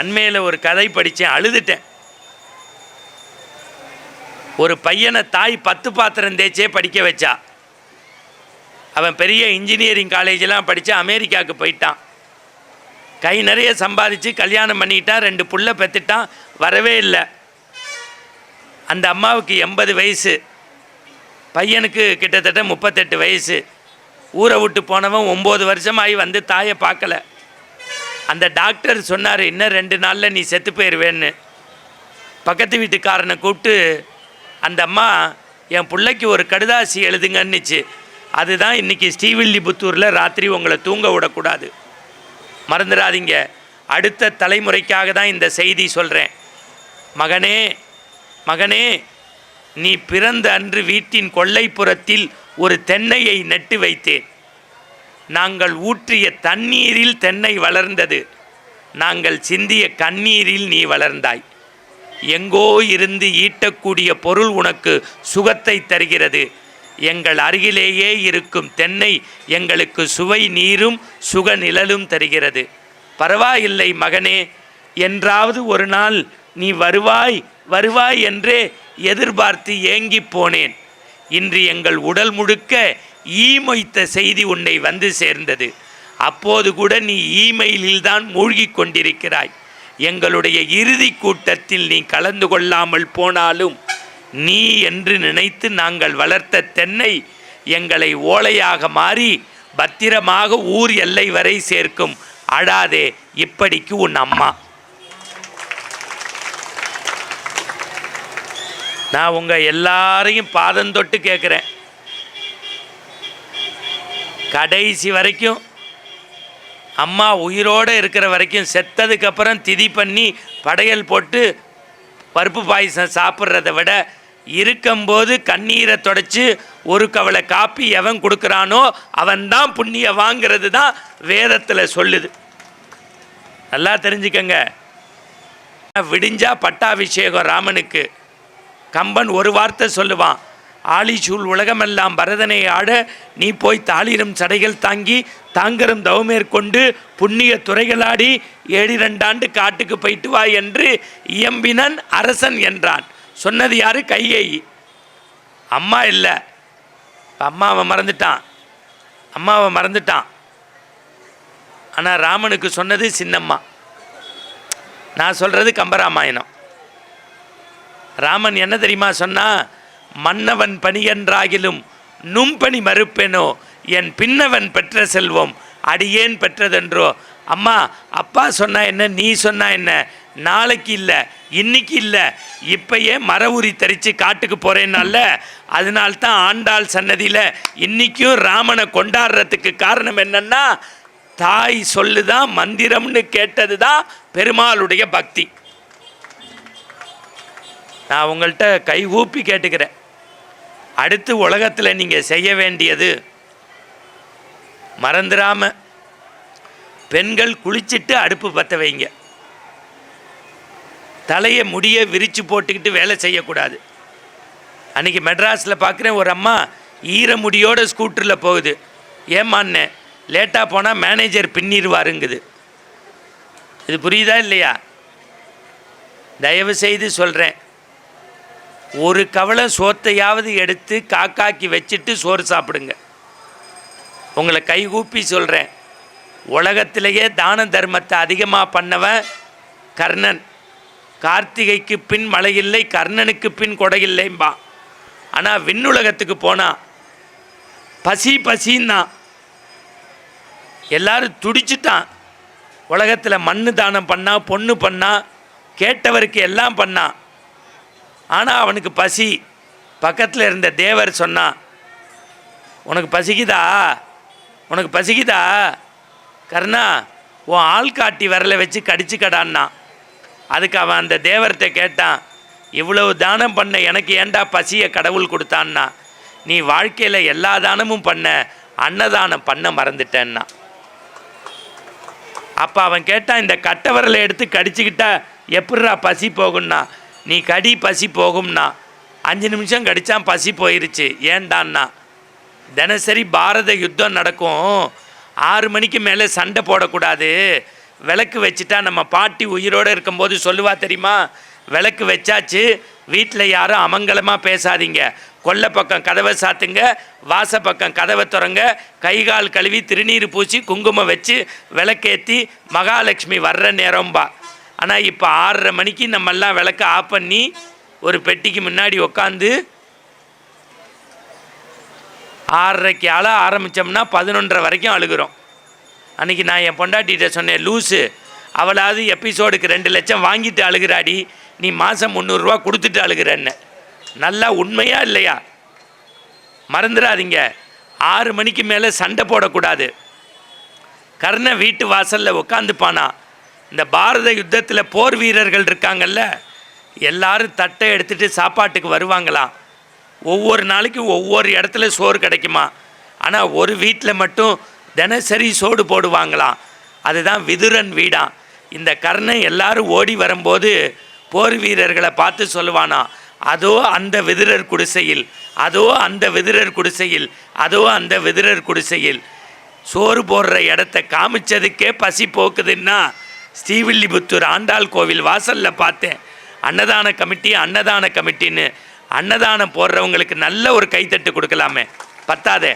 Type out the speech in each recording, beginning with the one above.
அண்மையில் ஒரு கதை படித்தேன், அழுதுட்டேன். ஒரு பையனை தாய் 10 பாத்திரம் தேய்ச்சே படிக்க வச்சா. அவன் பெரிய இன்ஜினியரிங் காலேஜெலாம் படித்து அமெரிக்காவுக்கு போயிட்டான். கை நிறைய சம்பாதிச்சு கல்யாணம் பண்ணிக்கிட்டான், 2 புள்ள பெற்றுட்டான். வரவே இல்லை. அந்த அம்மாவுக்கு 80 வயசு, பையனுக்கு கிட்டத்தட்ட 38 வயசு. ஊரை விட்டு போனவன் 9 வருஷமாகி வந்து தாயை பார்க்கல. அந்த டாக்டர் சொன்னார், இன்னும் 2 நாளில் நீ செத்து போயிடுவேன்னு. பக்கத்து வீட்டுக்காரனை கூப்பிட்டு அந்த அம்மா என் பிள்ளைக்கு ஒரு கடுதாசி எழுதுங்கன்னுச்சு. அதுதான் இன்றைக்கி ஸ்ரீவில்லிபுத்தூரில் ராத்திரி உங்களை தூங்க விடக்கூடாது. மறந்துடாதீங்க. அடுத்த தலைமுறைக்காக தான் இந்த செய்தி சொல்கிறேன். மகனே மகனே, நீ பிறந்த அன்று வீட்டின் கொல்லைப்புறத்தில் ஒரு தென்னையை நட்டு வைத்தேன். நாங்கள் ஊற்றிய தண்ணீரில் தென்னை வளர்ந்தது. நாங்கள் சிந்திய கண்ணீரில் நீ வளர்ந்தாய். எங்கோ இருந்து ஈட்டக்கூடிய பொருள் உனக்கு சுகத்தை தருகிறது. எங்கள் அருகிலேயே இருக்கும் தென்னை எங்களுக்கு சுவை நீரும் சுக நிழலும் தருகிறது. பரவாயில்லை மகனே, என்றாவது ஒரு நாள் நீ வருவாய் வருவாய் என்றே எதிர்பார்த்து ஏங்கி போனேன். இன்று எங்கள் உடல் முழுக்க ஈமொய்த்த செய்தி உன்னை வந்து சேர்ந்தது. அப்போது கூட நீ ஈமெயிலில்தான் மூழ்கி கொண்டிருக்கிறாய். எங்களுடைய இறுதி கூட்டத்தில் நீ கலந்து கொள்ளாமல் போனாலும் நீ என்று நினைத்து நாங்கள் வளர்த்த தென்னை எங்களை ஓலையாக மாறி பத்திரமாக ஊர் எல்லை வரை சேர்க்கும். அழாதே, இப்படிக்கு உன் அம்மா. நான் உங்கள் எல்லாரையும் பாதந்தொட்டு கேட்குறேன். கடைசி வரைக்கும் அம்மா உயிரோடு இருக்கிற வரைக்கும், செத்ததுக்கப்புறம் திதி பண்ணி படையல் போட்டு பருப்பு பாயசம் சாப்பிட்றத விட இருக்கும்போது கண்ணீரை தொடச்சி ஒரு கவலை காப்பி எவன் கொடுக்குறானோ அவன்தான் புண்ணிய வாங்கிறது தான் வேதத்தில் சொல்லுது. நல்லா தெரிஞ்சுக்கங்க. விடிஞ்சா பட்டாபிஷேகம் ராமனுக்கு. கம்பன் ஒரு வார்த்தை சொல்லுவான், ஆழிசூழ் உலகமெல்லாம் பரதனை ஆட நீ போய் தாளிரும் சடைகள் தாங்கி தாங்கரும் தவமேற்கொண்டு புண்ணிய துறைகளாடி 7-2 ஆண்டு காட்டுக்கு போயிட்டு வா என்று இயம்பினன் அரசன் என்றான். சொன்னது யாரு? கைகேயி. அம்மா இல்லை, அம்மாவை மறந்துட்டான். ஆனால் ராமனுக்கு சொன்னது சின்னம்மா. நான் சொல்கிறது கம்பராமாயணம். ராமன் என்ன தெரியுமா சொன்னா? மன்னவன் பணியென்றாகிலும் நும்பணி மறுப்பெனோ என் பின்னவன் பெற்ற செல்வம் அடியேன் பெற்றதென்றோ. அம்மா அப்பா சொன்னா என்ன, நீ சொன்னா என்ன, நாளைக்கு இல்லை இன்னைக்கு இல்லை இப்பயே மர உரி தரித்து காட்டுக்கு போகிறேன்னால அதனால்தான் ஆண்டாள் சன்னதியில் இன்றைக்கும் ராமனை கொண்டாடுறதுக்கு காரணம் என்னன்னா, தாய் சொல்லுதான் மந்திரம்னு கேட்டது தான் பெருமாளுடைய பக்தி. நான் உங்கள்கிட்ட கை ஊப்பி கேட்டுக்கிறேன். அடுத்து உலகத்தில் நீங்கள் செய்ய வேண்டியது, மறந்துடாம பெண்கள் குளிச்சுட்டு அடுப்பு பற்ற வைங்க. தலையை முடிய விரித்து போட்டுக்கிட்டு வேலை செய்யக்கூடாது. அன்றைக்கி மெட்ராஸில் பார்க்குறேன், ஒரு அம்மா ஈர முடியோடு ஸ்கூட்டரில் போகுது. ஏமாண்ணே, லேட்டாக போனால் மேனேஜர் பின்னிடுவாருங்குது. இது புரியுதா இல்லையா? தயவு செய்து சொல்கிறேன், ஒரு கவலை சோத்தையாவது எடுத்து காக்காக்கி வச்சுட்டு சோறு சாப்பிடுங்க. உங்களை கைகூப்பி சொல்கிறேன், உலகத்திலேயே தான தர்மத்தை அதிகமாக பண்ணவன் கர்ணன். கார்த்திகைக்கு பின் மழை இல்லை, கர்ணனுக்கு பின் கொடையில்லைம்பா. ஆனால் விண்ணுலகத்துக்கு போனால் பசின்னா எல்லாரும் துடிச்சுட்டான். உலகத்தில் மண்ணு தானம் பண்ணா, பொண்ணு பண்ணா, கேட்டவருக்கு எல்லாம் பண்ணான். ஆனால் அவனுக்கு பசி. பக்கத்தில் இருந்த தேவர் சொன்னான், உனக்கு பசிக்குதா கர்ணா, உன் ஆள்காட்டி விரலை வச்சு கடிச்சு கடான்னா. அதுக்கு அவன் அந்த தேவர்கிட்ட கேட்டான், இவ்வளவு தானம் பண்ண எனக்கு ஏண்டா பசியை கடவுள் கொடுத்தான்னா? நீ வாழ்க்கையில் எல்லா தானமும் பண்ண, அன்னதானம் பண்ண மறந்துட்டேன்னா. அப்போ அவன் கேட்டான், இந்த கட்டை விரலை எடுத்து கடிச்சுக்கிட்டா எப்படிரா பசி போகும்னா? நீ கடி பசி போகும்னா. 5 நிமிஷம் கடித்தான், பசி போயிருச்சு. ஏண்டான்னா, தினசரி பாரத யுத்தம் நடக்கும், 6 மணிக்கு மேலே சண்டை போடக்கூடாது, விளக்கு வச்சுட்டா நம்ம பாட்டி உயிரோடு இருக்கும்போது சொல்லுவா தெரியுமா, விளக்கு வச்சாச்சு, வீட்டில் யாரும் அமங்கலமாக பேசாதீங்க, கொல்லை பக்கம் கதவை சாத்துங்க, வாச பக்கம் கதவை திறங்க, கை கால் கழுவி திருநீர் பூசி குங்குமம் வச்சு விளக்கேற்றி மகாலட்சுமி வர்ற நேரம்பா. ஆனால் இப்போ 6:30 மணிக்கு நம்மெல்லாம் விளக்க ஆஃப் பண்ணி ஒரு பெட்டிக்கு முன்னாடி உட்காந்து 6:30க்கு அழ ஆரம்பித்தோம்னா 11:30 வரைக்கும் அழுகிறோம். அன்றைக்கி நான் என் பொண்டாட்டிகிட்ட சொன்னேன், லூஸு அவளாவது எபிசோடுக்கு 2 லட்சம் வாங்கிட்டு அழுகிறாடி, நீ மாதம் 300 ரூபா கொடுத்துட்டு அழுகிறேன்னு. நல்லா உண்மையா இல்லையா? மறந்துடாதீங்க, 6 மணிக்கு மேலே சண்டை போடக்கூடாது. கர்ண வீட்டு வாசலில் உட்காந்துப்பானா. இந்த பாரத யுத்தத்தில் போர் வீரர்கள் இருக்காங்கல்ல, எல்லாரும் தட்டை எடுத்துகிட்டு சாப்பாட்டுக்கு வருவாங்களாம். ஒவ்வொரு நாளைக்கு ஒவ்வொரு இடத்துல சோறு கிடைக்குமா. ஆனால் ஒரு வீட்டில் மட்டும் தினசரி சோறு போடுவாங்களாம். அதுதான் விதுரன் வீடாம். இந்த கர்ணன் எல்லாரும் ஓடி வரும்போது போர் வீரர்களை பார்த்து சொல்லுவானா, அதோ அந்த விதுரர் குடிசையில், அதோ அந்த விதுரர் குடிசையில், அதோ அந்த விதுரர் குடிசையில். சோறு போடுற இடத்த காமிச்சதுக்கே பசி போக்குதுன்னா ஸ்ரீவில்லிபுத்தூர் ஆண்டாள் கோவில் வாசலில் பார்த்தேன். அன்னதான கமிட்டின்னு அன்னதானம் போடுறவங்களுக்கு நல்ல ஒரு கைத்தட்டு கொடுக்கலாமே, பத்தாதே.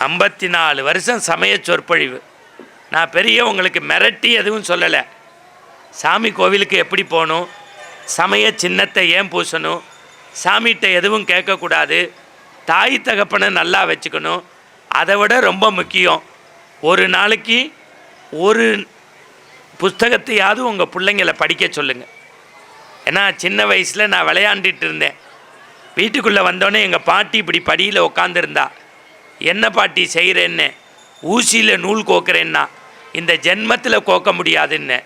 54 வருஷம் சமய சொற்பொழிவு. நான் பெரிய உங்களுக்கு மிரட்டி எதுவும் சொல்லலை. சாமி கோவிலுக்கு எப்படி போகணும், சமய சின்னத்தை ஏன் பூசணும், சாமிகிட்ட எதுவும் கேட்கக்கூடாது, தாய் தகப்பனை நல்லா வச்சுக்கணும். அதை விட ரொம்ப முக்கியம், ஒரு நாளைக்கு ஒரு புஸ்தகத்தையாவது உங்கள் பிள்ளைங்களை படிக்க சொல்லுங்கள். ஏன்னா சின்ன வயசில் நான் விளையாண்டுட்டு இருந்தேன். வீட்டுக்குள்ளே வந்தோடனே எங்கள் பாட்டி இப்படி படியில் உட்காந்துருந்தா. என்ன பாட்டி செய்கிறேன்னு? ஊசியில் நூல் கோக்குறேன்னா. இந்த ஜென்மத்தில் கோக்க முடியாதுன்னு.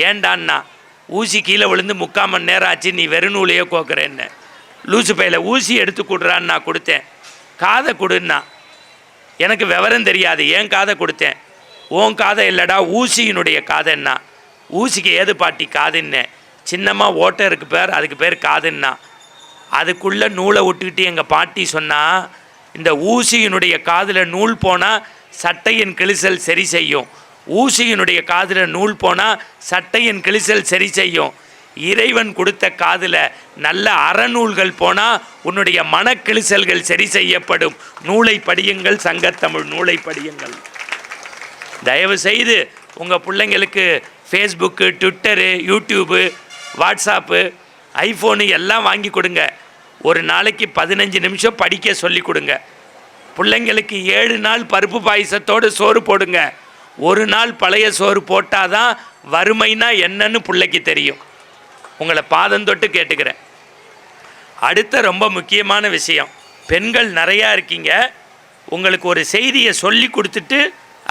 ஏண்டான்னா, ஊசி கீழே விழுந்து 3/4 மணி நேரம் ஆச்சு, நீ வெறும் நூலையே கோக்குறேன்னு. லூசு பையில் ஊசி எடுத்து கொடுறான்னு நான் கொடுத்தேன். காதை கொடுன்னா. எனக்கு விவரம் தெரியாது, ஏன் காதை கொடுத்தேன். ஓன் காதை இல்லைடா, ஊசியினுடைய காதைன்னா. ஊசிக்கு ஏது பாட்டி காதுன்னு? சின்னமாக ஓட்டை இருக்கு பேர், அதுக்கு பேர் காதுன்னா. அதுக்குள்ளே நூலை விட்டுக்கிட்டு எங்கள் பாட்டி சொன்னால், இந்த ஊசியினுடைய காதில் நூல் போனால் சட்டையின் கிழிசல் சரி செய்யும், ஊசியினுடைய காதில் நூல் போனால் சட்டையின் கிழிசல் சரி செய்யும். இறைவன் கொடுத்த காதில் நல்ல அறநூல்கள் போனால் உன்னுடைய மனக்கிழிசல்கள் சரி செய்யப்படும். நூலை படியுங்கள், சங்கத்தமிழ் நூலை படியுங்கள். தயவு செய்து உங்கள் பிள்ளைங்களுக்கு Facebook, Twitter, YouTube, WhatsApp, iPhone எல்லாம் வாங்கி கொடுங்க. ஒரு நாளைக்கு 15 நிமிஷம் படிக்க சொல்லி கொடுங்க. பிள்ளைங்களுக்கு 7 நாள் பருப்பு பாயசத்தோடு சோறு போடுங்க. ஒரு நாள் பழைய சோறு போட்டால் தான் வறுமைனா என்னன்னு பிள்ளைக்கு தெரியும். உங்களை பாதம் தொட்டு கேட்டுக்கிறேன். அடுத்த ரொம்ப முக்கியமான விஷயம், பெண்கள் நிறையா இருக்கீங்க. உங்களுக்கு ஒரு செய்தியை சொல்லி கொடுத்துட்டு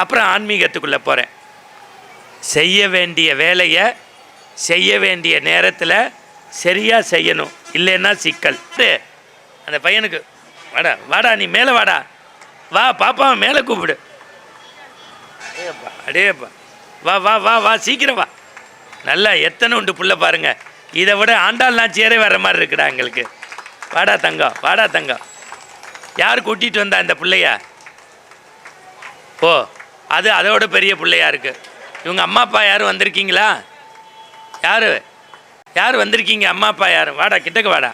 அப்புறம் ஆன்மீகத்துக்குள்ளே போகிறேன். செய்ய வேண்டிய வேலையை செய்ய வேண்டிய நேரத்தில் சரியாக செய்யணும், இல்லைன்னா சிக்கல். அந்த பையனுக்கு வாடா வாடா, நீ மேலே வாடா, வா பாப்பாவை மேலே கூப்பிடு. அடேப்பா, வா வா வா வா, சீக்கிரம் வா. நல்லா எத்தனை உண்டு புள்ள பாருங்கள். இதை விட ஆண்டாள் நாச்சியாரே வர மாதிரி இருக்குடா எங்களுக்கு. வாடா தங்கம், வாடா தங்கம். யார் கூட்டிகிட்டு வந்தா இந்த பிள்ளையா? ஓ, அது அதோட பெரிய பிள்ளையா இருக்குது. இவங்க அம்மா அப்பா யாரும் வந்திருக்கீங்களா? யார் வந்திருக்கீங்க? அம்மா அப்பா யாரும்? வாடா கிட்டக்கு வாடா.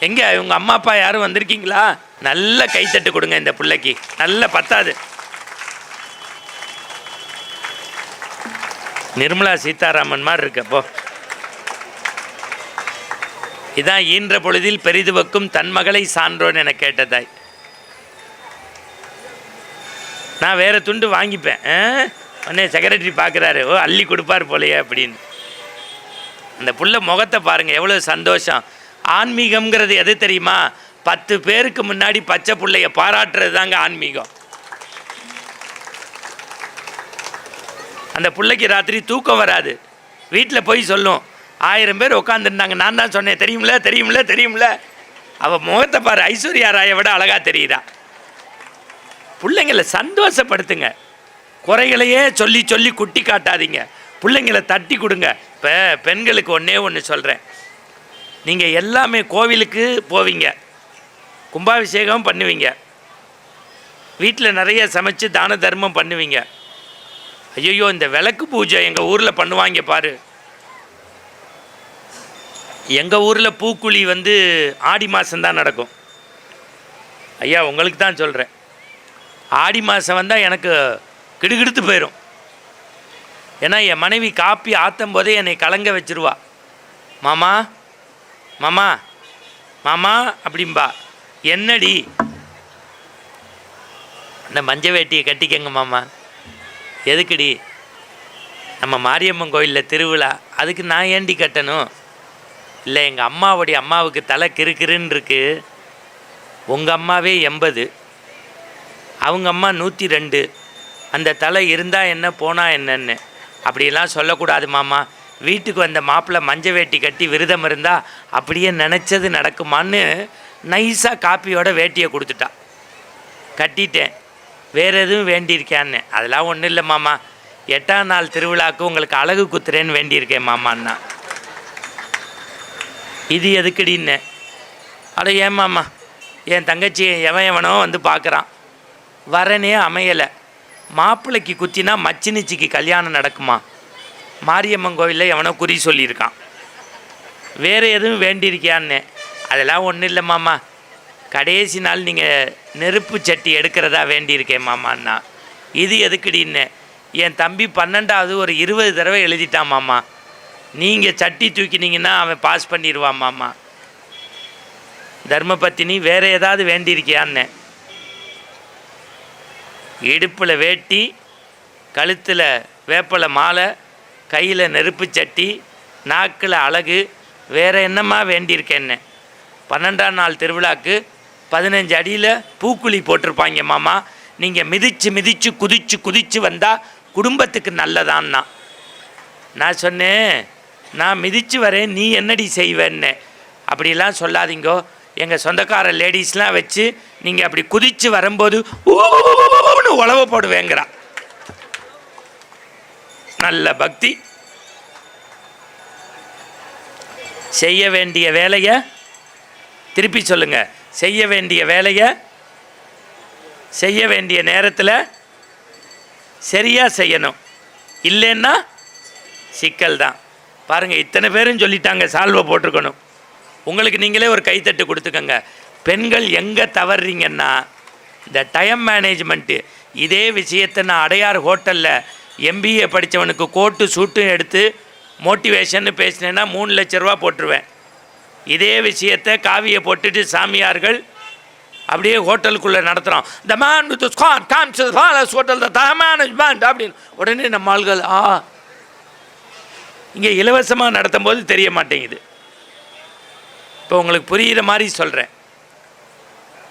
எங்கே இவங்க அம்மா அப்பா யாரும் வந்திருக்கீங்களா? நல்ல கைத்தட்டு கொடுங்க இந்த பிள்ளைக்கு. நல்ல பத்தாது. நிர்மலா சீதாராமன் மாதிரி இருக்கப்போ. இதான் ஈன்ற பொழுதில் பெரிது வைக்கும் தன் மகளை சான்றோன்னு என கேட்டதாய். நான் வேறு துண்டு வாங்கிப்பேன். உடனே செக்ரட்டரி பார்க்குறாரு, ஓ அள்ளி கொடுப்பார் போலையே அப்படின்னு. அந்த புள்ள முகத்தை பாருங்கள், எவ்வளோ சந்தோஷம். ஆன்மீகம்ங்கிறது எது தெரியுமா? 10 பேருக்கு முன்னாடி பச்சை பிள்ளைய பாராட்டுறது தாங்க ஆன்மீகம். அந்த பிள்ளைக்கு ராத்திரி தூக்கம் வராது. வீட்டில் போய் சொல்லும், 1000 பேர் உட்காந்துருந்தாங்க, நான் தான் சொன்னேன், தெரியும்ல. அவள் முகத்தை பாரு, ஐஸ்வர்யா ராயை விட அழகாக தெரியுதா. பிள்ளைங்களை சந்தோஷப்படுத்துங்க. குறைகளையே சொல்லி சொல்லி குட்டி காட்டாதீங்க. பிள்ளைங்களை தட்டி கொடுங்க. இப்போ பெண்களுக்கு ஒன்று சொல்கிறேன். நீங்கள் எல்லாமே கோவிலுக்கு போவீங்க, கும்பாபிஷேகம் பண்ணுவீங்க, வீட்டில் நிறைய சமைச்சு தான தர்மம் பண்ணுவீங்க. ஐயோ இந்த விளக்கு பூஜை எங்கள் ஊரில் பண்ணுவாங்க பாரு. எங்கள் ஊரில் பூக்குழி ஆடி மாதம்தான் நடக்கும். ஐயா உங்களுக்கு தான் சொல்கிறேன், ஆடி மாதம் வந்தால் எனக்கு கிடுகிடுத்து போயிடும். ஏன்னா என் மனைவி காப்பி ஆற்றும் போதே என்னை கலங்க வச்சிருவா. மாமா மாமா மாமா அப்படிம்பா. என்னடி? இந்த மஞ்ச வேட்டியை கட்டிக்கங்க மாமா. எதுக்குடி? நம்ம மாரியம்மன் கோயிலில் திருவிழா, அதுக்கு நான் ஏண்டி கட்டணும்? இல்லை எங்கள் அம்மாவுக்கு தலை கிறுக்கிறுன்னு இருக்குது. உங்கள் அம்மாவே 80, அவங்க அம்மா 102. அந்த தலை இருந்தால் என்ன போனால் என்னன்னு அப்படிலாம் சொல்லக்கூடாது மாமா. வீட்டுக்கு வந்த மாப்பிள்ளை மஞ்ச வேட்டி கட்டி விரதம் இருந்தால் அப்படியே நினச்சது நடக்குமான்னு நைஸாக காப்பியோட வேட்டியை கொடுத்துட்டா. கட்டிட்டேன். வேறு எதுவும் வேண்டியிருக்கேன்னு. அதெல்லாம் ஒன்றும் இல்லை மாமா, 8ஆம் நாள் திருவிழாவுக்கு உங்களுக்கு அழகு குத்துறேன்னு வேண்டியிருக்கேன் மாமான்னா. இது எதுக்குடின்னு. அட ஏன் மாமா, என் தங்கச்சி எவனோ பார்க்குறான், வரனே அமையலை. மாப்பிள்ளைக்கு குத்தினா மச்சினிச்சிக்கு கல்யாணம் நடக்குமா? மாரியம்மன் கோவிலில் எவனோ குறி சொல்லியிருக்கான். வேறு எதுவும் வேண்டியிருக்கியான்னு. அதெல்லாம் ஒன்றும் இல்லை மாமா, கடைசி நாள் நீங்கள் நெருப்பு சட்டி எடுக்கிறதா வேண்டியிருக்கேன் மாமான்னா. இது எதுக்குடின்னு. என் தம்பி 12வது ஒரு 20 தடவை எழுதிட்டான் மாமா. நீங்கள் சட்டி தூக்கினீங்கன்னா அவன் பாஸ் பண்ணிடுவான் மாமா. தர்மபத்தினி வேறு ஏதாவது வேண்டியிருக்கியான்னு. இடுப்பில் வேட்டி, கழுத்தில் வேப்பலை மாலை, கையில் நெருப்பு சட்டி, நாக்கில் அழகு, வேறு என்னம்மா வேண்டியிருக்கேன்னு. 12ஆம் நாள் திருவிழாக்கு 15 அடியில் பூக்குழி போட்டிருப்பாங்க மாமா. நீங்கள் மிதித்து குதித்து வந்தால் குடும்பத்துக்கு நல்லதான்னா. நான் சொன்னேன், நான் மிதித்து வரேன், நீ என்னடி செய்வேன்னு. அப்படிலாம் சொல்லாதீங்கோ. எங்கள் சொந்தக்கார லேடிஸ்லாம் வச்சு நீங்கள் அப்படி குதித்து வரும்போது ஓன்னு உழவ போடுவேங்கிறா. நல்ல பக்தி. செய்ய வேண்டிய வேலையை திருப்பி சொல்லுங்க. செய்ய வேண்டிய வேலையை செய்ய வேண்டிய நேரத்தில் சரியாக செய்யணும். இல்லைன்னா சிக்கல் தான். பாருங்கள், இத்தனை பேரும் சொல்லிட்டாங்க சால்வை போட்டிருக்கணும். உங்களுக்கு நீங்களே ஒரு கைத்தட்டு கொடுத்துக்கோங்க. பெண்கள் எங்கே தவறுறீங்கன்னா இந்த டைம் மேனேஜ்மெண்ட்டு. இதே விஷயத்தை நான் அடையார் ஹோட்டலில் MBA படித்தவனுக்கு கோட்டு சூட்டும் எடுத்து மோட்டிவேஷன்னு பேசினேன்னா 3 லட்ச ரூபா போட்டுருவேன். இதே விஷயத்தை காவியை போட்டுட்டு சாமியார்கள் அப்படியே ஹோட்டலுக்குள்ளே நடத்துகிறோம். The man with Scott comes to the palace hotel the management அப்படின்னு. உடனே நம்ம ஆள்கள் இங்கே இலவசமாக நடத்தும் போது தெரிய மாட்டேங்குது. இப்போ உங்களுக்கு புரிகிற மாதிரி சொல்கிறேன்.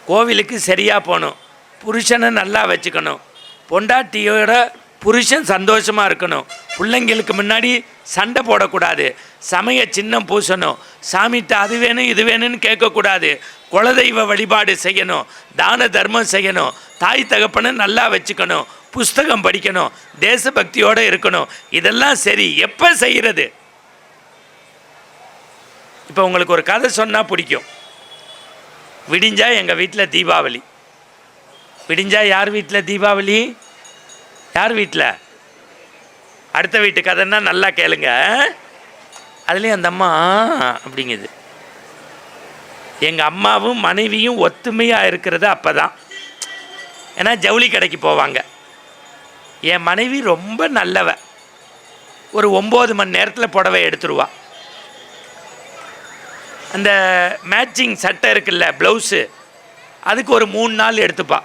கோவிலுக்கு சரியாக போகணும், புருஷனை நல்லா வச்சுக்கணும், பொண்டாட்டியோட புருஷன் சந்தோஷமாக இருக்கணும், பிள்ளைங்களுக்கு முன்னாடி சண்டை போடக்கூடாது, சமய சின்னம் பூசணும், சாமிகிட்ட அது வேணும் இது வேணும்னு கேட்கக்கூடாது, குலதெய்வ வழிபாடு செய்யணும், தான தர்மம் செய்யணும், தாய் தகப்பனை நல்லா வச்சுக்கணும், புஸ்தகம் படிக்கணும், தேசபக்தியோடு இருக்கணும். இதெல்லாம் சரி. எப்போ செய்கிறது? இப்போ உங்களுக்கு ஒரு கதை சொன்னால் பிடிக்கும். விடிஞ்சா எங்கள் வீட்டில் தீபாவளி. விடிஞ்சா யார் வீட்டில் தீபாவளி? யார் வீட்டில்? அடுத்த வீட்டு கதைன்னா நல்லா கேளுங்க. அதுலேயும் அந்த அம்மா அப்படிங்குது. எங்கள் அம்மாவும் மனைவியும் ஒத்துமையாக இருக்கிறது அப்போ தான். ஏன்னா ஜவுளி கடைக்கு போவாங்க. என் மனைவி ரொம்ப நல்லவ. ஒரு 9 மணி நேரத்தில் புடவை எடுத்துருவா. அந்த மேட்சிங் சட்டை இருக்குல்ல, ப்ளவுஸு, அதுக்கு ஒரு 3 நாள் எடுத்துப்பா.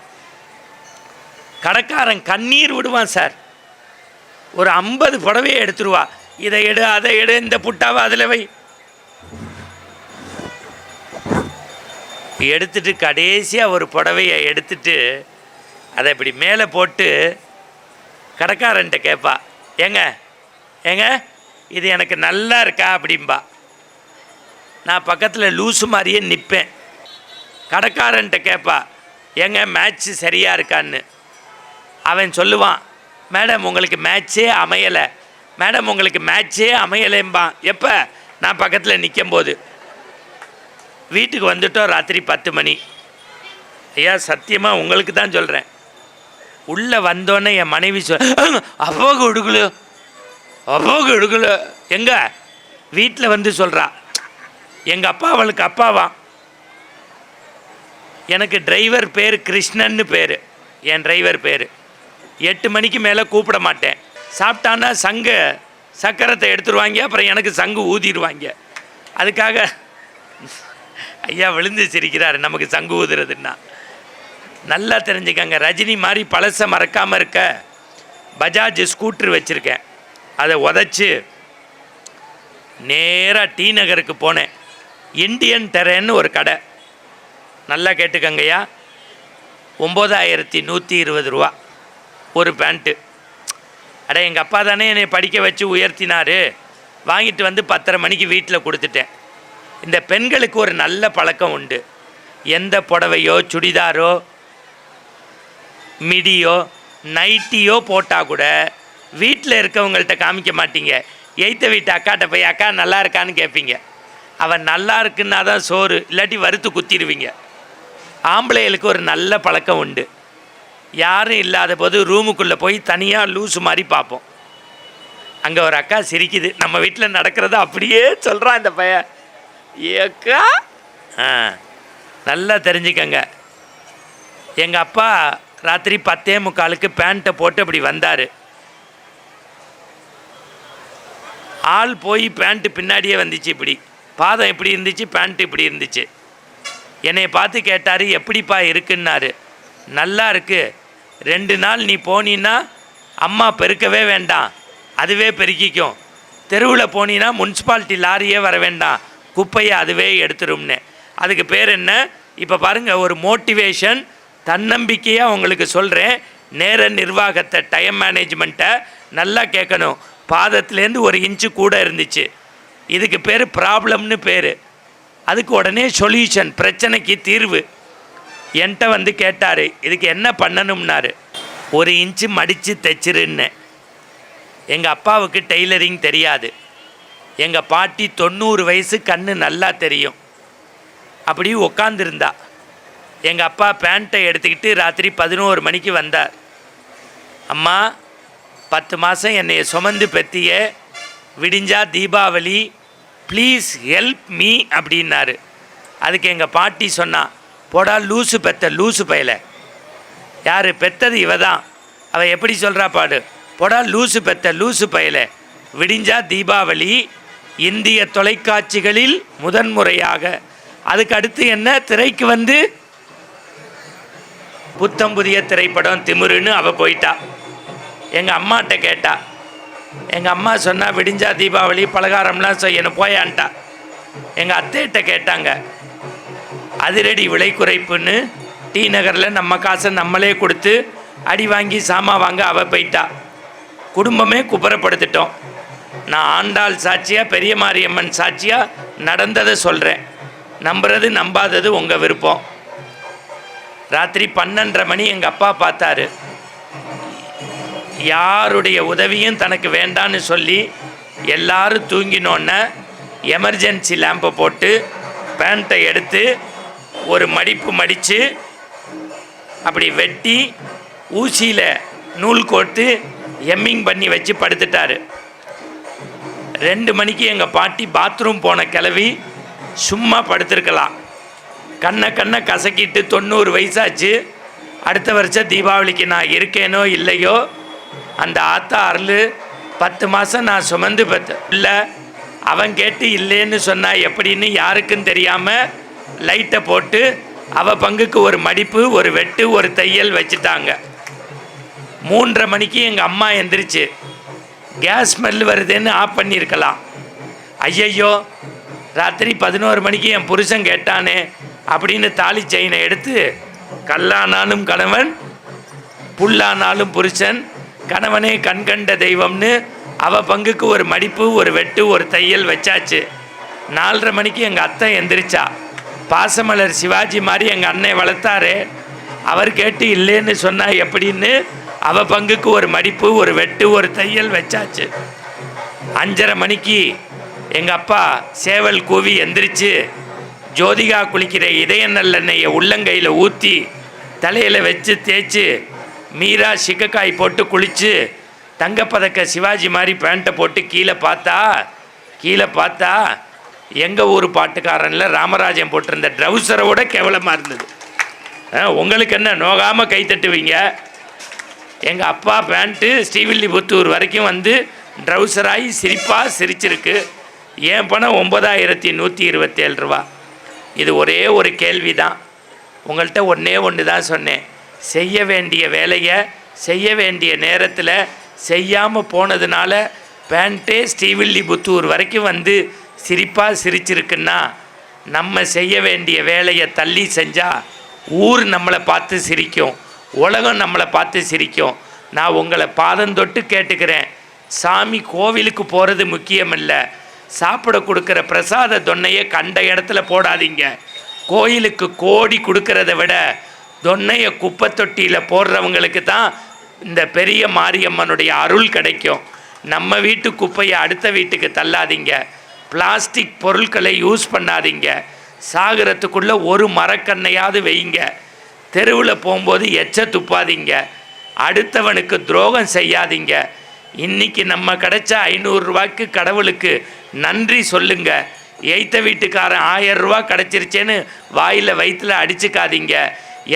கடைக்காரன் கண்ணீர் விடுவான் சார். ஒரு 50 புடவையை எடுத்துருவா. இதை எடு அதை எடு, இந்த புட்டாவை அதில் வை. எடுத்துட்டு கடைசியாக ஒரு புடவையை எடுத்துட்டு அதை இப்படி மேலே போட்டு கடைக்காரன்ட்ட கேட்பா, ஏங்க இது எனக்கு நல்லா இருக்கா அப்படின்பா. நான் பக்கத்தில் லூஸு மாதிரியே நிற்பேன். கடைக்காரன்ட்ட கேட்பா, மேட்ச்சு சரியாக இருக்கான்னு. அவன் சொல்லுவான், மேடம் உங்களுக்கு மேட்ச்சே அமையலை, மேடம் உங்களுக்கு மேட்ச்சே அமையலைம்பான். எப்போ? நான் பக்கத்தில் நிற்கும்போது. வீட்டுக்கு வந்துட்டோம் ராத்திரி 10 மணி. ஐயா சத்தியமாக உங்களுக்கு தான் சொல்கிறேன், உள்ளே வந்தோன்னே என் மனைவி அப்பாவுக்கு எடுக்கல எங்க வீட்டில் வந்து சொல்கிறா. எங்கள் அப்பா அவளுக்கு அப்பாவா. எனக்கு டிரைவர் பேர் கிருஷ்ணன்னு பேர். என் டிரைவர் பேர். 8 மணிக்கு மேலே கூப்பிட மாட்டேன். சாப்பிட்டான்னா சக்கரத்தை எடுத்துருவாங்க. அப்புறம் எனக்கு சங்கு ஊதிடுவாங்க. அதுக்காக ஐயா விழுந்து சிரிக்கிறாரு. நமக்கு சங்கு ஊதுறதுன்னா நல்லா தெரிஞ்சுக்கங்க. ரஜினி மாதிரி பழசை மறக்காமல் இருக்க பஜாஜ் ஸ்கூட்ரு வச்சுருக்கேன். அதை உதச்சி நேராக டி நகருக்கு போனேன். இண்டியன் டெரேன்னு ஒரு கடை. நல்லா கேட்டுக்கங்கய்யா, 9120 ரூபா ஒரு பேண்ட்டு. அட எங்கள் அப்பா தானே என்னை படிக்க வச்சு உயர்த்தினார். வாங்கிட்டு வந்து 10:30 மணிக்கு வீட்டில் கொடுத்துட்டேன். இந்த பெண்களுக்கு ஒரு நல்ல பழக்கம் உண்டு. எந்த புடவையோ சுடிதாரோ மிடியோ நைட்டியோ போட்டால் கூட வீட்டில் இருக்கவங்கள்ட்ட காமிக்க மாட்டீங்க. எய்த்த வீட்டு அக்காட்ட போய் அக்கா நல்லா இருக்கான்னு கேட்பீங்க. அவன் நல்லா இருக்குன்னா தான் சோறு, இல்லாட்டி வறுத்து குத்திடுவீங்க. ஆம்பளைகளுக்கு ஒரு நல்ல பழக்கம் உண்டு. யாரும் இல்லாத போது ரூமுக்குள்ளே போய் தனியாக லூஸு மாதிரி பார்ப்போம். அங்கே ஒரு அக்கா சிரிக்குது. நம்ம வீட்டில் நடக்கிறத அப்படியே சொல்கிறான் இந்த பையன். ஏக்கா நல்லா தெரிஞ்சுக்கங்க. எங்கள் அப்பா ராத்திரி 10:45க்கு பேண்ட்டை போட்டு அப்படி வந்தார். ஆள் போய் பேண்ட்டு பின்னாடியே வந்துச்சு. இப்படி பாதம் இப்படி இருந்துச்சு, பேண்ட்டு இப்படி இருந்துச்சு. என்னை பார்த்து கேட்டார், எப்படிப்பா இருக்குன்னாரு. நல்லா இருக்கு. 2 நாள் நீ போனீன்னா அம்மா பெருக்கவே வேண்டாம், அதுவே பெருக்கிக்கும். தெருவில் போனீன்னா முனிசிபாலிட்டி லாரியே வர வேண்டாம், குப்பையை அதுவே எடுத்துரும்னு. அதுக்கு பேர் என்ன? இப்போ பாருங்கள், ஒரு மோட்டிவேஷன், தன்னம்பிக்கையாக உங்களுக்கு சொல்கிறேன். நேர நிர்வாகத்தை, டைம் மேனேஜ்மெண்ட்டை நல்லா கேட்கணும். பாதத்துலேருந்து 1 இன்ச்சு கூட இருந்துச்சு. இதுக்கு பேர் ப்ராப்ளம்னு பேர். அதுக்கு உடனே சொல்யூஷன், பிரச்சனைக்கு தீர்வு. என்கிட்ட வந்து கேட்டார், இதுக்கு என்ன பண்ணணும்னாரு. 1 இன்ச்சு மடித்து தைச்சிருன்னு. எங்கள் அப்பாவுக்கு டெய்லரிங் தெரியாது. எங்கள் பாட்டி 90 வயசு, கண்ணு நல்லா தெரியும். அப்படி உக்காந்துருந்தா. எங்கள் அப்பா பேண்ட்டை எடுத்துக்கிட்டு ராத்திரி 11 மணிக்கு வந்தார். அம்மா, 10 மாதம் என்னைய சுமந்து பெத்திய, விடிஞ்சா தீபாவளி, ப்ளீஸ் ஹெல்ப் மீ அப்படின்னாரு. அதுக்கு எங்கள் பாட்டி சொன்னா, போடா லூசு பெத்த லூசு பயலை. யார் பெத்தது? இவ தான். அவள் எப்படி சொல்கிறா பாடு. போடா லூசு பெத்த லூசு பயலை. விடிஞ்சா தீபாவளி, இந்திய தொலைக்காட்சிகளில் முதன்முறையாக. அதுக்கு அடுத்து என்ன? திரைக்கு வந்து புத்தம் புதிய திரைப்படம் திமிருன்னு அவள் போயிட்டா. எங்கள் அம்மாட்ட கேட்டா. எங்கள் அம்மா சொன்னால், விடிஞ்சா தீபாவளி, பலகாரம்லாம் செய்யணும் போயான்ட்டா. எங்கள் அத்தைகிட்ட கேட்டாங்க. அதிரடி விலை குறைப்புன்னு டி நகரில் நம்ம காசை நம்மளே கொடுத்து அடி வாங்கி சாமா வாங்க அவள் போயிட்டா. குடும்பமே குப்புறப்படுத்திட்டோம். நான் ஆண்டாள் சாட்சியாக, பெரிய மாரியம்மன் சாட்சியாக நடந்ததை சொல்கிறேன். நம்புறது நம்பாதது உங்கள் விருப்பம். ராத்திரி 12:30 மணி எங்கள் அப்பா பார்த்தாரு. யாருடைய உதவியும் தனக்கு வேண்டான்னு சொல்லி எல்லாரும் தூங்கினோன்னே எமர்ஜென்சி லேம்பை போட்டு பேண்ட்டை எடுத்து ஒரு மடிப்பு மடித்து அப்படி வெட்டி ஊசியில் நூல் கோர்த்து எம்மிங் பண்ணி வச்சு படுத்துட்டார். 2 மணிக்கு எங்கள் பாட்டி பாத்ரூம் போன கிளவி சும்மா படுத்திருக்கலாம். கண்ணை கசக்கிட்டு 90 வயசாச்சு. அடுத்த வருஷம் தீபாவளிக்கு நான் இருக்கேனோ இல்லையோ, அந்த ஆத்தா அருள் 10 மாதம் நான் சுமந்து இல்லை, அவன் கேட்டு இல்லைன்னு சொன்னா எப்படின்னு யாருக்கும் தெரியாமல் லைட்டை போட்டு அவள் பங்குக்கு ஒரு மடிப்பு, ஒரு வெட்டு, ஒரு தையல் வச்சுட்டாங்க. 3:30 மணிக்கு எங்கள் அம்மா எந்திரிச்சு கேஸ் ஸ்மெல் வருதுன்னு ஆஃப் பண்ணியிருக்கலாம். ஐயையோ, ராத்திரி 11 மணிக்கு என் புருஷன் கேட்டானே அப்படின்னு தாலி செயினை எடுத்து, கல்லானாலும் கணவன், புல்லானாலும் புருஷன், கணவனே கண்கண்ட தெய்வம்னு அவள் பங்குக்கு ஒரு மடிப்பு, ஒரு வெட்டு, ஒரு தையல் வச்சாச்சு. 4:30 மணிக்கு எங்கள் அத்தை எந்திரிச்சா. பாசமலர் சிவாஜி மாதிரி எங்கள் அண்ணன் வளர்த்தாரு, அவர் கேட்டு இல்லைன்னு சொன்னால் எப்படின்னு அவள் பங்குக்கு ஒரு மடிப்பு, ஒரு வெட்டு, ஒரு தையல் வச்சாச்சு. 5:30 மணிக்கு எங்கள் அப்பா சேவல் கூவி எந்திரிச்சு ஜோதிகா குளிக்கிற இதய நல்லெண்ணெயை உள்ளங்கையில் ஊற்றி தலையில் வச்சு தேய்ச்சி மீரா சிக்கக்காய் போட்டு குளித்து தங்கப்பதக்க சிவாஜி மாதிரி பேண்ட்டை போட்டு கீழே பார்த்தா எங்கள் ஊர் பாட்டுக்காரனில் ராமராஜன் போட்டிருந்த ட்ரௌசரை விட கேவலமாக இருந்தது. உங்களுக்கு என்ன நோகாமல் கை தட்டுவீங்க? எங்கள் அப்பா பேண்ட்டு ஸ்ரீவில்லிபுத்தூர் வரைக்கும் வந்து ட்ரௌசராகி சிரிச்சிருக்கு. என் பணம் 9127 ரூபா. இது ஒரே ஒரு கேள்வி தான். உங்கள்கிட்ட ஒன்று தான் சொன்னேன். செய்ய வேண்டிய வேலையை செய்ய வேண்டிய நேரத்தில் செய்யாமல் போனதுனால பேண்ட்டே ஸ்ரீவில்லிபுத்தூர் வரைக்கும் வந்து சிரிச்சிருக்குன்னா நம்ம செய்ய வேண்டிய வேலையை தள்ளி செஞ்சால் ஊர் நம்மளை பார்த்து சிரிக்கும், உலகம் நம்மளை பார்த்து சிரிக்கும். நான் உங்களை பாதம் தொட்டு கேட்டுக்கிறேன். சாமி கோவிலுக்கு போகிறது முக்கியமில்லை. சாப்பிட கொடுக்குற பிரசாத தொன்னையை கண்ட இடத்துல போடாதீங்க. கோயிலுக்கு கோடி கொடுக்கறத விட தொன்னையை குப்பை தொட்டியில் போடுறவங்களுக்கு தான் இந்த பெரிய மாரியம்மனுடைய அருள் கிடைக்கும். நம்ம வீட்டு குப்பையை அடுத்த வீட்டுக்கு தள்ளாதீங்க. பிளாஸ்டிக் பொருட்களை யூஸ் பண்ணாதீங்க. சாகிறதுக்குள்ளே ஒரு மரக்கண்ணையாவது வைங்க. தெருவில் போகும்போது எச்ச துப்பாதீங்க. அடுத்தவனுக்கு துரோகம் செய்யாதீங்க. இன்றைக்கி நம்ம கிடைச்ச 500 ரூபாய்க்கு கடவுளுக்கு நன்றி சொல்லுங்க. எய்த்த வீட்டுக்காரன் 1000 ரூபா கிடச்சிருச்சேன்னு வாயில் வயிற்றில் அடிச்சுக்காதீங்க.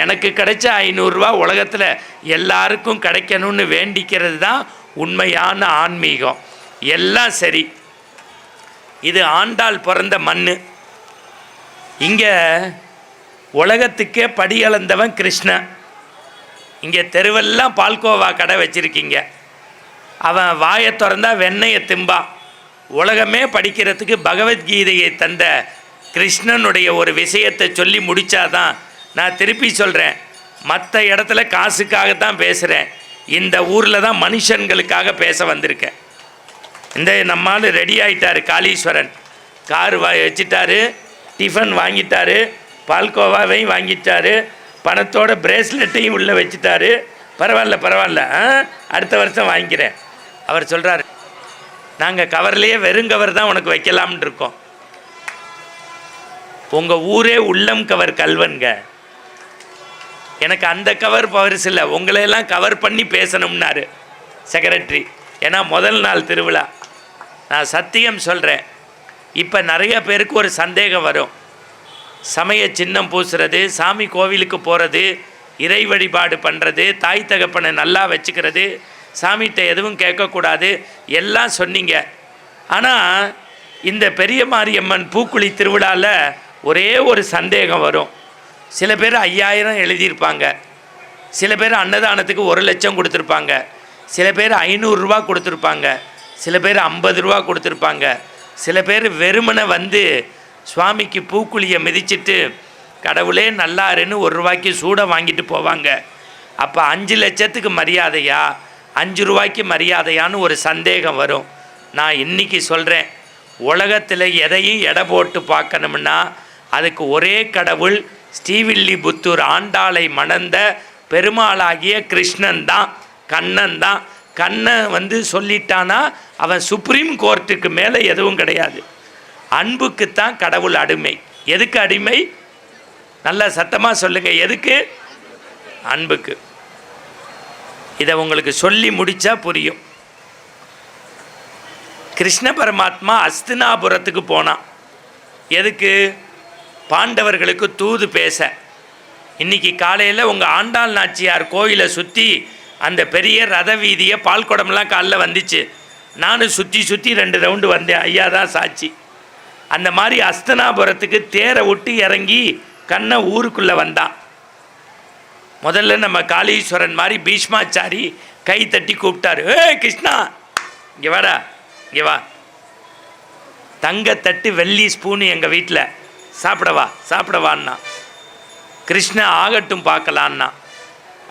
எனக்கு கிடைச்ச 500 ரூபா உலகத்தில் எல்லாருக்கும் கிடைக்கணும்னு வேண்டிக்கிறது தான் உண்மையான ஆன்மீகம். எல்லாம் சரி, இது ஆண்டாள் பிறந்த மண். இங்கே உலகத்துக்கே படியளந்தவன் கிருஷ்ணன். இங்கே தெருவெல்லாம் பால்கோவா கடை வச்சுருக்கீங்க. அவன் வாயை திறந்தா வெண்ணெயை திம்பான். உலகமே படிக்கிறதுக்கு பகவத்கீதையை தந்த கிருஷ்ணனுடைய ஒரு விஷயத்தை சொல்லி முடித்தாதான். நான் திருப்பி சொல்கிறேன், மற்ற இடத்துல காசுக்காகத்தான் பேசுகிறேன். இந்த ஊரில் தான் மனுஷன்களுக்காக பேச வந்திருக்கேன். இந்த நம்மால் ரெடி ஆகிட்டார் காளீஸ்வரன். கார் வச்சிட்டாரு, டிஃபன் வாங்கிட்டாரு, பால்கோவாவையும் வாங்கிட்டாரு, பணத்தோட பிரேஸ்லெட்டையும் உள்ளே வச்சுட்டாரு. பரவாயில்ல, அடுத்த வருஷம் வாங்கிக்கிறேன். அவர் சொல்கிறார், நாங்கள் கவர்லேயே வெறுங்கவர் தான் உனக்கு வைக்கலாம்னு இருக்கோம். உங்கள் ஊரே உள்ளம் கவர் கல்வன்க. எனக்கு அந்த கவர் பவர்ஸ் இல்லை, உங்களையெல்லாம் கவர் பண்ணி பேசணும்னாரு செக்ரட்டரி. ஏன்னா முதல் நாள் திருவிழா. நான் சத்தியம் சொல்கிறேன், இப்போ நிறைய பேருக்கு ஒரு சந்தேகம் வரும். சமய சின்னம் பூசுறது, சாமி கோவிலுக்கு போகிறது, இறை வழிபாடு பண்ணுறது, தாய் தகப்பனை நல்லா வச்சுக்கிறது, சாமிகிட்ட எதுவும் கேட்கக்கூடாது எல்லாம் சொன்னீங்க. ஆனால் இந்த பெரிய மாரியம்மன் பூக்குழி திருவிழாவில் ஒரே ஒரு சந்தேகம் வரும். சில பேர் 5000 எழுதியிருப்பாங்க, சில பேர் அன்னதானத்துக்கு 1 லட்சம் கொடுத்துருப்பாங்க, சில பேர் 500 ரூபா கொடுத்துருப்பாங்க, சில பேர் 50 ரூபா கொடுத்துருப்பாங்க, சில பேர் வெறுமனை வந்து சுவாமிக்கு பூக்குழியை மிதிச்சிட்டு கடவுளே நல்லாருன்னு 1 ரூபாய்க்கு சூட வாங்கிட்டு போவாங்க. அப்போ 5 லட்சத்துக்கு மரியாதையா 5 ரூபாய்க்கு மரியாதையான்னு ஒரு சந்தேகம் வரும். நான் இன்றைக்கி சொல்கிறேன், உலகத்தில் எதையும் எடை போட்டு பார்க்கணும்னா அதுக்கு ஒரே கடவுள் ஸ்ரீவில்லிபுத்தூர் ஆண்டாளை மணந்த பெருமாளாகிய கிருஷ்ணன் தான், கண்ணன் தான். கண்ணன் வந்து சொல்லிட்டானா அவன் சுப்ரீம் கோர்ட்டுக்கு மேலே எதுவும் கிடையாது. அன்புக்குத்தான் கடவுள் அடிமை. எதுக்கு அடிமை? நல்லா சத்தமாக சொல்லுங்கள். எதுக்கு? அன்புக்கு. இதை உங்களுக்கு சொல்லி முடித்தா புரியும். கிருஷ்ண பரமாத்மா அஸ்தினாபுரத்துக்கு போனான். எதுக்கு? பாண்டவர்களுக்கு தூது பேச. இன்றைக்கி காலையில் உங்கள் ஆண்டாள் நாச்சியார் கோயிலை சுற்றி அந்த பெரிய ரத வீதியை பால்குடம்லாம் காலைல வந்துச்சு. நானும் சுற்றி 2 ரவுண்டு வந்தேன். ஐயா தான் சாட்சி. அந்த மாதிரி அஸ்தினாபுரத்துக்கு தேரை விட்டு இறங்கி கண்ணை ஊருக்குள்ளே வந்தான். முதல்ல நம்ம காளீஸ்வரன் மாதிரி பீஷ்மாச்சாரி கை தட்டி கூப்பிட்டாரு. கிருஷ்ணா இங்கே வாடா, இங்கே வா. தங்கத்தட்டு வெள்ளி ஸ்பூனு எங்கள் வீட்டில், சாப்பிடவான்னா. கிருஷ்ணா ஆகட்டும் பார்க்கலான்னா.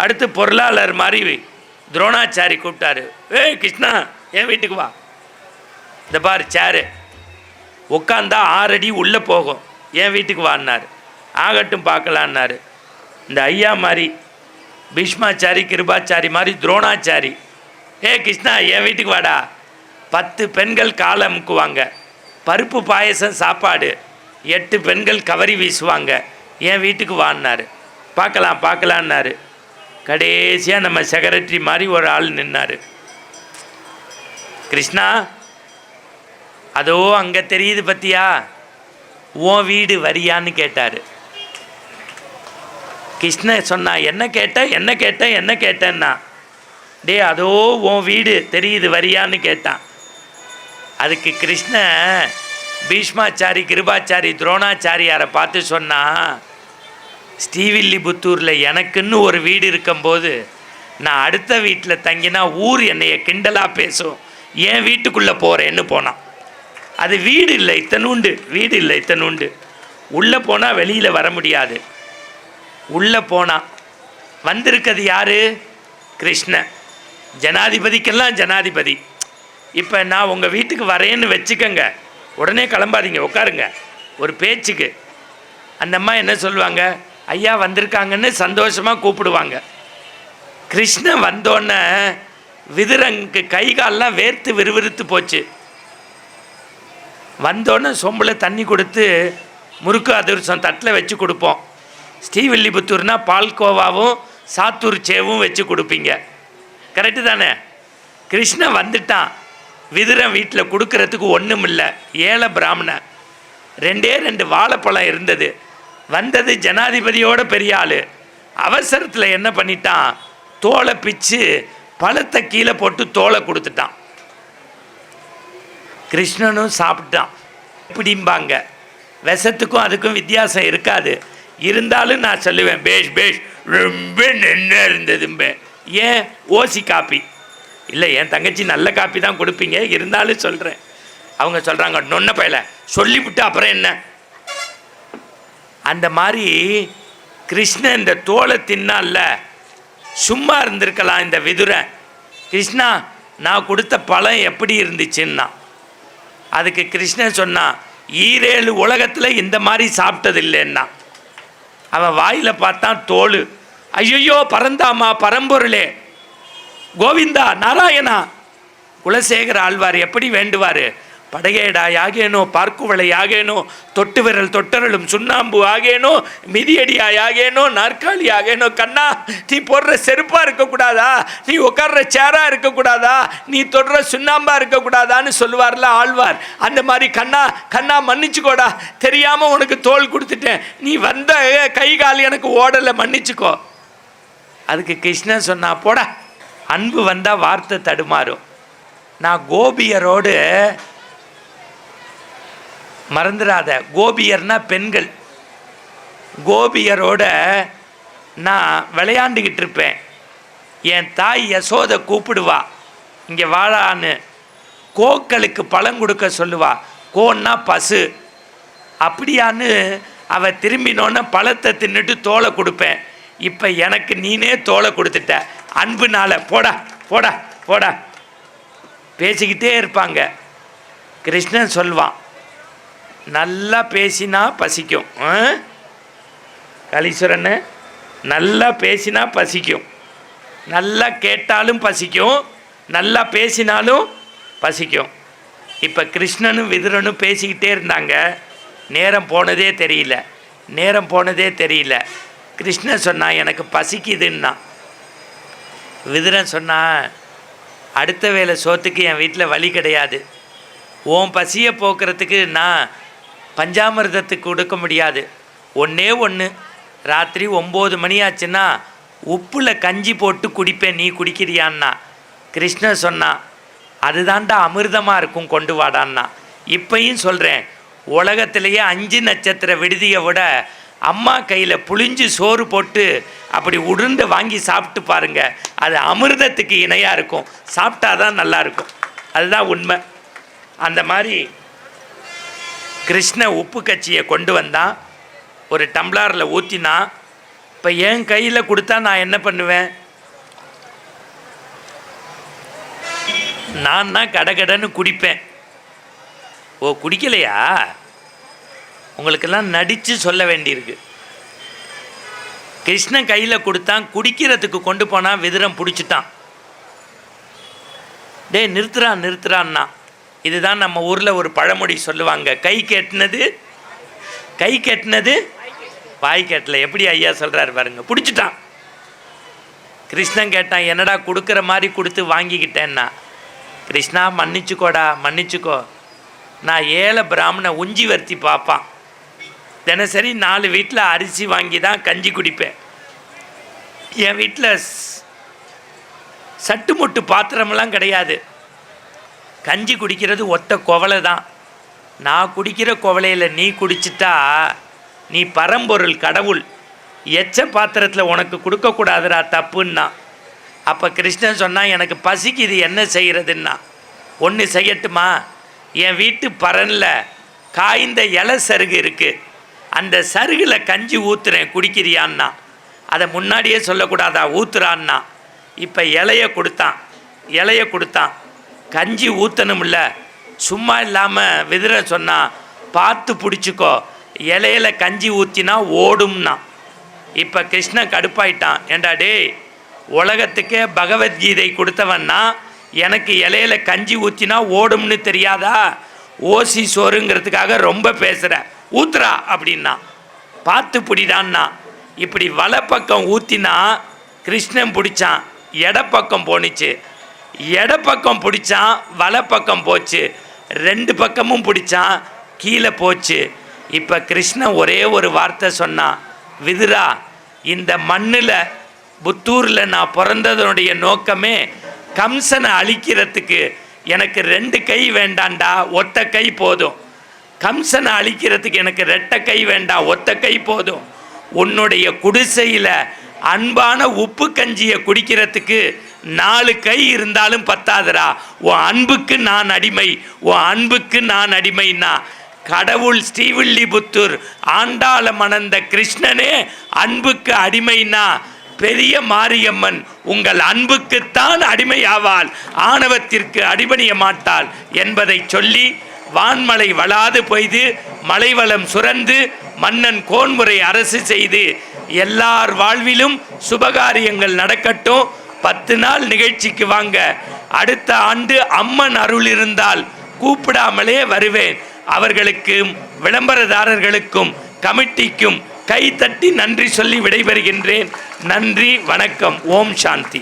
அடுத்து பொருளாளர் மாதிரி துரோணாச்சாரி கூப்பிட்டாரு. கிருஷ்ணா என் வீட்டுக்கு வா, இந்த பார் சேரு, உட்காந்தா 6 அடி உள்ளே போகும், என் வீட்டுக்கு வான்னாரு. ஆகட்டும் பார்க்கலான்னாரு. இந்த ஐயா மாதிரி பீஷ்மாச்சாரி கிருபாச்சாரி மாதிரி துரோணாச்சாரி, கிருஷ்ணா என் வீட்டுக்கு வாடா. 10 பெண்கள் காலை அமுக்குவாங்க, பருப்பு பாயசம் சாப்பாடு, 8 பெண்கள் கவரி வீசுவாங்க, என் வீட்டுக்கு வான்னாரு. பார்க்கலான்னாரு. கடைசியாக நம்ம செக்ரட்டரி மாதிரி ஒரு ஆள் நின்னார். கிருஷ்ணா, அதோ அங்கே தெரியுது பத்தியா, உன் வீடு வரியான்னு கேட்டார். கிருஷ்ணன் சொன்னா, என்ன கேட்டேன்னா, டே அதோ உன் வீடு தெரியுது வரியான்னு கேட்டான். அதுக்கு கிருஷ்ண பீஷ்மாச்சாரி, கிருபாச்சாரி, துரோணாச்சாரியாரை பார்த்து சொன்னா, ஸ்ரீவில்லிபுத்தூரில் எனக்குன்னு ஒரு வீடு இருக்கும்போது நான் அடுத்த வீட்டில் தங்கினா ஊர் என்னைய கிண்டலாக பேசும், என் வீட்டுக்குள்ளே போகிறேன்னு போனான். அது வீடு இல்லை இத்தனுண்டு, உள்ளே போனால் வெளியில் வர முடியாது. உள்ளே போனான். வந்திருக்கிறது யார்? கிருஷ்ணன். ஜனாதிபதிக்கெல்லாம் ஜனாதிபதி. இப்போ நான் உங்கள் வீட்டுக்கு வரேன்னு வச்சுக்கோங்க, உடனே கிளம்பாதீங்க, உட்காருங்க. ஒரு பேச்சுக்கு அந்த அம்மா என்ன சொல்லுவாங்க, ஐயா வந்திருக்காங்கன்னு சந்தோஷமாக கூப்பிடுவாங்க. கிருஷ்ணன் வந்தோடனே விதுரனுக்கு கை காலெலாம் வேர்த்து விறுவிறுத்து போச்சு. வந்தோடனே சொம்பில் தண்ணி கொடுத்து முறுக்கு அதிரசம் தட்டில் வச்சு கொடுப்போம். ஸ்ரீவில்லிபுத்தூர்னா பால்கோவாவும் சாத்தூர் சேவும் வச்சு கொடுப்பீங்க, கரெக்டு தானே? கிருஷ்ணன் வந்துட்டான். விதுரன் வீட்டில் கொடுக்கறதுக்கு ஒன்றும் இல்லை, ஏழை பிராமணன். 2 வாழைப்பழம் இருந்தது. வந்தது ஜனாதிபதியோட பெரிய ஆள். அவசரத்தில் என்ன பண்ணிட்டான், தோலை பிச்சு பழத்தை கீழே போட்டு தோலை கொடுத்துட்டான். கிருஷ்ணனும் சாப்பிட்டான். எப்படிம்பாங்க, விஷத்துக்கும் அதுக்கும் வித்தியாசம் இருக்காது. இருந்தாலும் நான் சொல்லுவேன், பேஷ் ரொம்ப என்ன இருந்ததும்பே. ஏன்? ஓசி காப்பி இல்லை, என் தங்கச்சி நல்ல காப்பி தான் கொடுப்பீங்க, இருந்தாலும் சொல்கிறேன். அவங்க சொல்கிறாங்க, நொன்ன பயல சொல்லிவிட்டு அப்புறம் என்ன. அந்த மாதிரி கிருஷ்ணன் இந்த தோலை தின்னால சும்மா இருந்திருக்கலாம் இந்த விதுரன். கிருஷ்ணா, நான் கொடுத்த பழம் எப்படி இருந்துச்சுன்னா, அதுக்கு கிருஷ்ணன் சொன்னான், 7 உலகத்தில் இந்த மாதிரி சாப்பிட்டது இல்லைன்னா. அவன் வாயில் பார்த்தான் தோல். ஐயோ பரந்தாமா, பரம்பொருளே, கோவிந்தா, நாராயணா. குலசேகர ஆழ்வார் எப்படி வேண்டுவார், படையேடா யாகேனோ, பார்க்குவளை யாகேனோ, தொட்டு விரல் தொட்டரலும் சுண்ணாம்பு ஆகேனோ, மிதியடியா யாகேனோ, நாற்காலி ஆகேனோ. கண்ணா, நீ போடுற செருப்பா இருக்கக்கூடாதா, நீ உட்கார்ற சேரா இருக்கக்கூடாதா, நீ தொடுற சுண்ணாம்பா இருக்கக்கூடாதான்னு சொல்லுவார்ல ஆழ்வார். அந்த மாதிரி கண்ணா மன்னிச்சுக்கோடா, தெரியாம உனக்கு தோல் கொடுத்துட்டேன், நீ வந்த கை கால் எனக்கு ஓடலை, மன்னிச்சுக்கோ. அதுக்கு கிருஷ்ணன் சொன்னா, போடா, அன்பு வந்தால் வார்த்தை தடுமாறும். நான் கோபியரோடு, மறந்துடாத, கோபியர்னா பெண்கள், கோபியரோட நான் விளையாண்டுக்கிட்டு இருப்பேன். என் தாய் யசோதை கூப்பிடுவா, இங்கே வாழான்னு. கோக்களுக்கு பழம் கொடுக்க சொல்லுவா, கோன்னா பசு. அப்படியான்னு அவள் திரும்பினோன்னு பழத்தை தின்னுட்டு தோலை கொடுப்பேன். இப்போ எனக்கு நீனே தோலை கொடுத்துட்ட அன்புனால. போடா போடா போடா. பேசிக்கிட்டே இருப்பாங்க. கிருஷ்ணன் சொல்வான், நல்லா பேசினா பசிக்கும். கலீஸ்வரன், நல்லா பேசினா பசிக்கும், நல்லா கேட்டாலும் பசிக்கும், நல்லா பேசினாலும் பசிக்கும். இப்போ கிருஷ்ணனும் விதுரனும் பேசிக்கிட்டே இருந்தாங்க. நேரம் போனதே தெரியல. கிருஷ்ணன் சொன்னான், எனக்கு பசிக்குதுன்னா. விதுரன் சொன்னான், அடுத்த வேளை சோத்துக்கு என் வீட்டில் வழி கிடையாது, உன் பசியை போக்குறதுக்கு நான் பஞ்சாமிர்தத்துக்கு கொடுக்க முடியாது. ஒன்றே ஒன்று, ராத்திரி 9 மணி ஆச்சுன்னா உப்பில் கஞ்சி போட்டு குடிப்பேன், நீ குடிக்கிறியான்னா. கிருஷ்ணன் சொன்னான், அதுதான்டா அமிர்தமாக இருக்கும், கொண்டு வாடான்னா. இப்பையும் சொல்கிறேன், உலகத்திலேயே 5 நட்சத்திர விடுதியை விட அம்மா கையில் புளிஞ்சு சோறு போட்டு அப்படி உருண்டை வாங்கி சாப்பிட்டு பாருங்க, அது அமிர்தத்துக்கு இணையாக இருக்கும். சாப்பிட்டாதான் நல்லாயிருக்கும், அதுதான் உண்மை. அந்த மாதிரி கிருஷ்ண உப்பு கச்சியை கொண்டு வந்தான், ஒரு டம்ளாரில் ஊற்றினான். இப்போ என் கையில் கொடுத்தா நான் என்ன பண்ணுவேன்? நான் தான் கடகடன்னு குடிப்பேன். ஓ, குடிக்கலையா? உங்களுக்கெல்லாம் நடித்து சொல்ல வேண்டியிருக்கு. கிருஷ்ணன் கையில் கொடுத்தான், குடிக்கிறதுக்கு கொண்டு போனால் விதுரம் பிடிச்சிட்டான். டே நிறுத்துறான்னா. இதுதான் நம்ம ஊரில் ஒரு பழமொழி சொல்லுவாங்க, கை கெட்டினது வாய் கேட்டல. எப்படி ஐயா சொல்கிறாரு பாருங்க. பிடிச்சிட்டான். கிருஷ்ணன் கேட்டான், என்னடா கொடுக்குற மாதிரி கொடுத்து வாங்கிக்கிட்டேன்னா. கிருஷ்ணா மன்னிச்சுக்கோடா, மன்னிச்சுக்கோ, நான் ஏழை பிராமண உஞ்சி வர்த்தி பார்ப்பான், தினசரி 4 வீட்டில் அரிசி வாங்கி தான் கஞ்சி குடிப்பேன். என் வீட்டில் சட்டு முட்டு பாத்திரமெல்லாம் கிடையாது. கஞ்சி குடிக்கிறது ஒத்த குவளை தான். நான் குடிக்கிற குவளையில் நீ குடிச்சிட்டா நீ பரம்பொருள் கடவுள், எச்ச பாத்திரத்தில் உனக்கு கொடுக்கக்கூடாதுடா, தப்புன்னா. அப்போ கிருஷ்ணன் சொன்னால், எனக்கு பசிக்கு இது என்ன செய்கிறதுன்னா, ஒன்று செய்யட்டுமா, என் வீட்டு பரனில் காய்ந்த இலை சருகு இருக்குது, அந்த சருகில் கஞ்சி ஊற்றுறேன், குடிக்கிறியான்னா. அதை முன்னாடியே சொல்லக்கூடாதா, ஊற்றுறான்னா. இப்போ இலையை கொடுத்தான், கஞ்சி ஊற்றணும்ல, சும்மா இல்லாமல் விதிர சொன்னான், பார்த்து பிடிச்சிக்கோ, இலையில கஞ்சி ஊற்றினா ஓடும்னா. இப்போ கிருஷ்ணன் கடுப்பாயிட்டான், ஏண்டா டேய், உலகத்துக்கே பகவத்கீதை கொடுத்தவன்னா எனக்கு இலையில கஞ்சி ஊற்றினா ஓடும்னு தெரியாதா, ஓசி சோறுங்கிறதுக்காக ரொம்ப பேசுகிற, ஊத்துறா அப்படின்னா. பார்த்து பிடிதான்னா. இப்படி வலப்பக்கம் ஊற்றினா கிருஷ்ணன் பிடிச்சான், இடப்பக்கம் போணுச்சு, இடப்பக்கம் பிடிச்சான், வலப்பக்கம் போச்சு, 2 பக்கமும் பிடிச்சான், கீழே போச்சு. இப்போ கிருஷ்ணன் ஒரே ஒரு வார்த்தை சொன்னான், விதுரா, இந்த மண்ணில் புத்தூரில் நான் பிறந்ததனுடைய நோக்கமே கம்சனை அழிக்கிறதுக்கு. எனக்கு 2 கை வேண்டாண்டா, ஒத்த கை போதும். கம்சனை அழிக்கிறதுக்கு எனக்கு 2 கை வேண்டாம், ஒத்த கை போதும். உன்னுடைய குடிசையில் அன்பான உப்பு கஞ்சியை குடிக்கிறதுக்கு 4 கை இருந்தாலும் பத்தாதுரா. உன் அன்புக்கு நான் அடிமை, உன் அன்புக்கு நான் அடிமைன்னா. கடவுள் ஸ்ரீவில்லிபுத்தூர் ஆண்டாள மணந்த கிருஷ்ணனே அன்புக்கு அடிமைனா, பெரிய மாரியம்மன் உங்கள் அன்புக்குத்தான் அடிமையாவாள், ஆணவத்திற்கு அடிபணிய மாட்டாள் என்பதை சொல்லி, வான்மலை வளாது பொய்து மலைவளம் சுரந்து மன்னன் கோன்முறை அரசு செய்து எல்லார் வாழ்விலும் சுபகாரியங்கள் நடக்கட்டும். 10 நாள் நிகழ்ச்சிக்கு வாங்க. அடுத்த ஆண்டு அம்மன் அருள் இருந்தால் கூப்பிடாமலே வருவேன். அவர்களுக்கும் விளம்பரதாரர்களுக்கும் கமிட்டிக்கும் கைத்தட்டி நன்றி சொல்லி விடைபெறுகின்றேன். நன்றி, வணக்கம். ஓம் சாந்தி.